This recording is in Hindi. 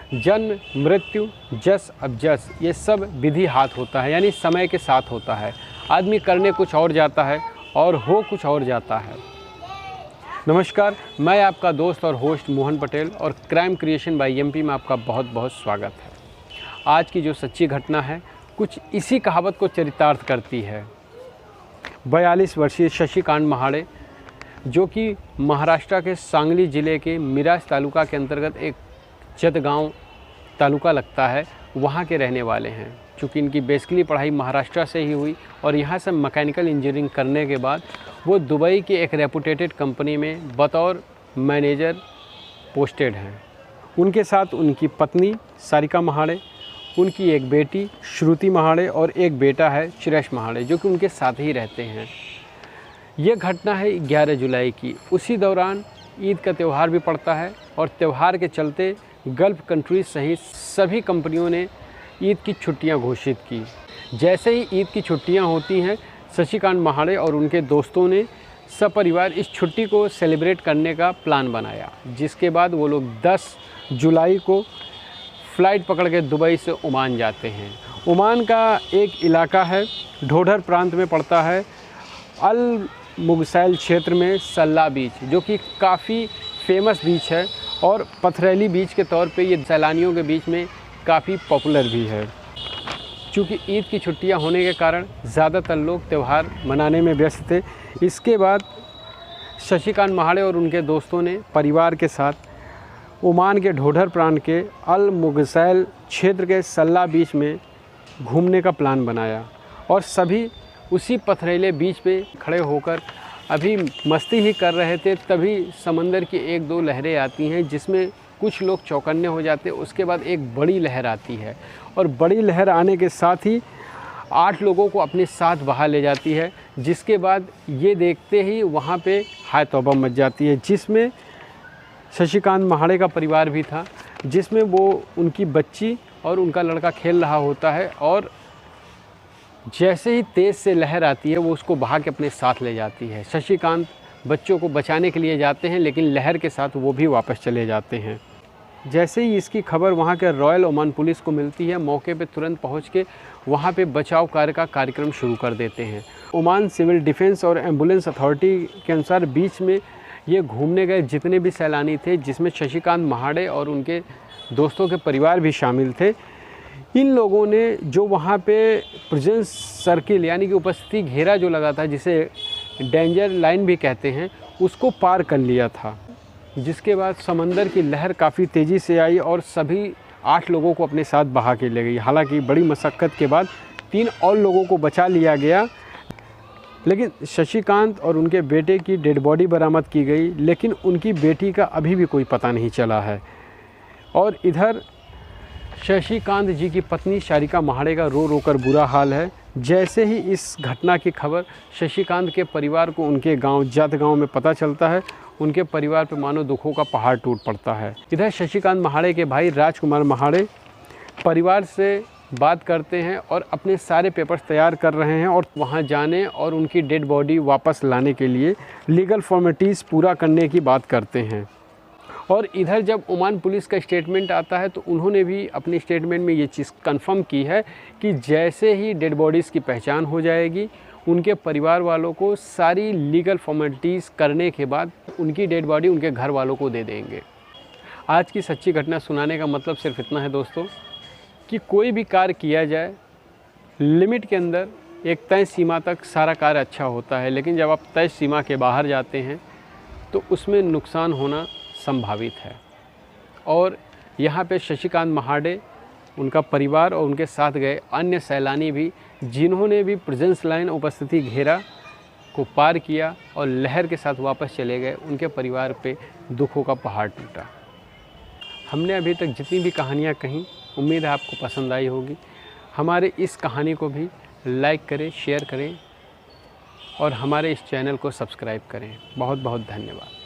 जन्म, मृत्यु, जस अब जस, ये सब विधि हाथ होता है, यानी समय के साथ होता है। आदमी करने कुछ और जाता है और हो कुछ और जाता है। नमस्कार, मैं आपका दोस्त और होस्ट मोहन पटेल और क्राइम क्रिएशन बाय एमपी में आपका बहुत बहुत स्वागत है। आज की जो सच्ची घटना है कुछ इसी कहावत को चरितार्थ करती है। 42 वर्षीय शशिकांत महाड़े, जो कि महाराष्ट्र के सांगली ज़िले के मिराज तालुका के अंतर्गत एक जतगांव तालुका लगता है, वहाँ के रहने वाले हैं। चूँकि इनकी बेसिकली पढ़ाई महाराष्ट्र से ही हुई और यहाँ से मैकेनिकल इंजीनियरिंग करने के बाद वो दुबई की एक रेपुटेटेड कंपनी में बतौर मैनेजर पोस्टेड हैं। उनके साथ उनकी पत्नी सारिका महाड़े, उनकी एक बेटी श्रुति महाड़े और एक बेटा है चिरेश महाड़े, जो कि उनके साथ ही रहते हैं। ये घटना है 11 जुलाई की। उसी दौरान ईद का त्यौहार भी पड़ता है और त्यौहार के चलते गल्फ़ कंट्रीज सहित सभी कंपनियों ने ईद की छुट्टियां घोषित की। जैसे ही ईद की छुट्टियां होती हैं, शशिकांत महाड़े और उनके दोस्तों ने सपरिवार इस छुट्टी को सेलिब्रेट करने का प्लान बनाया, जिसके बाद वो लोग 10 जुलाई को फ़्लाइट पकड़ के दुबई से ओमान जाते हैं। ओमान का एक इलाका है, ढोढर प्रांत में पड़ता है, अल मुगसैल क्षेत्र में सल्ला बीच, जो कि काफ़ी फेमस बीच है और पथरीली बीच के तौर पे ये सैलानियों के बीच में काफ़ी पॉपुलर भी है। चूँकि ईद की छुट्टियां होने के कारण ज़्यादातर लोग त्यौहार मनाने में व्यस्त थे। इसके बाद शशिकांत महाड़े और उनके दोस्तों ने परिवार के साथ ओमान के ढोढर प्रांत के अल मुगसैल क्षेत्र के सल्ला बीच में घूमने का प्लान बनाया और सभी उसी पथरीले बीच पे खड़े होकर अभी मस्ती ही कर रहे थे। तभी समंदर की 1-2 लहरें आती हैं, जिसमें कुछ लोग चौकन्ने हो जाते हैं। उसके बाद एक बड़ी लहर आती है और बड़ी लहर आने के साथ ही 8 लोगों को अपने साथ बहा ले जाती है, जिसके बाद ये देखते ही वहाँ पे हाय तौबा मच जाती है, जिसमें शशिकांत महाड़े का परिवार भी था, जिसमें वो उनकी बच्ची और उनका लड़का खेल रहा होता है और जैसे ही तेज़ से लहर आती है वो उसको बहा के अपने साथ ले जाती है। शशिकांत बच्चों को बचाने के लिए जाते हैं, लेकिन लहर के साथ वो भी वापस चले जाते हैं। जैसे ही इसकी खबर वहाँ के रॉयल ओमान पुलिस को मिलती है, मौके पे तुरंत पहुँच के वहाँ पे बचाव कार्य का कार्यक्रम शुरू कर देते हैं। ओमान सिविल डिफेंस और एम्बुलेंस अथॉरिटी के अनुसार बीच में ये घूमने गए जितने भी सैलानी थे, जिसमें शशिकांत महाड़े और उनके दोस्तों के परिवार भी शामिल थे, इन लोगों ने जो वहाँ पे प्रेजेंस सर्किल यानी कि उपस्थिति घेरा जो लगा था, जिसे डेंजर लाइन भी कहते हैं, उसको पार कर लिया था। जिसके बाद समंदर की लहर काफ़ी तेज़ी से आई और सभी 8 लोगों को अपने साथ बहा के ले गई। हालांकि बड़ी मशक्क़त के बाद 3 और लोगों को बचा लिया गया, लेकिन शशिकांत और उनके बेटे की डेड बॉडी बरामद की गई, लेकिन उनकी बेटी का अभी भी कोई पता नहीं चला है। और इधर शशिकांत जी की पत्नी सारिका महाड़े का रो रो कर बुरा हाल है। जैसे ही इस घटना की खबर शशिकांत के परिवार को उनके गांव जतगांव में पता चलता है, उनके परिवार पर मानो दुखों का पहाड़ टूट पड़ता है। इधर शशिकांत महाड़े के भाई राजकुमार महाड़े परिवार से बात करते हैं और अपने सारे पेपर्स तैयार कर रहे हैं और वहां जाने और उनकी डेड बॉडी वापस लाने के लिए लीगल फॉर्मेलिटीज़ पूरा करने की बात करते हैं। और इधर जब ओमान पुलिस का स्टेटमेंट आता है तो उन्होंने भी अपने स्टेटमेंट में ये चीज़ कंफर्म की है कि जैसे ही डेड बॉडीज़ की पहचान हो जाएगी, उनके परिवार वालों को सारी लीगल फॉर्मेलिटीज़ करने के बाद उनकी डेड बॉडी उनके घर वालों को दे देंगे। आज की सच्ची घटना सुनाने का मतलब सिर्फ इतना है दोस्तों, कि कोई भी कार्य किया जाए लिमिट के अंदर, एक तय सीमा तक सारा कार्य अच्छा होता है, लेकिन जब आप तय सीमा के बाहर जाते हैं तो उसमें नुकसान होना संभावित है। और यहाँ पे शशिकांत महाड़े, उनका परिवार और उनके साथ गए अन्य सैलानी भी, जिन्होंने भी प्रेजेंस लाइन उपस्थिति घेरा को पार किया और लहर के साथ वापस चले गए, उनके परिवार पे दुखों का पहाड़ टूटा। हमने अभी तक जितनी भी कहानियाँ कहीं, उम्मीद है आपको पसंद आई होगी। हमारे इस कहानी को भी लाइक करें, शेयर करें और हमारे इस चैनल को सब्सक्राइब करें। बहुत बहुत धन्यवाद।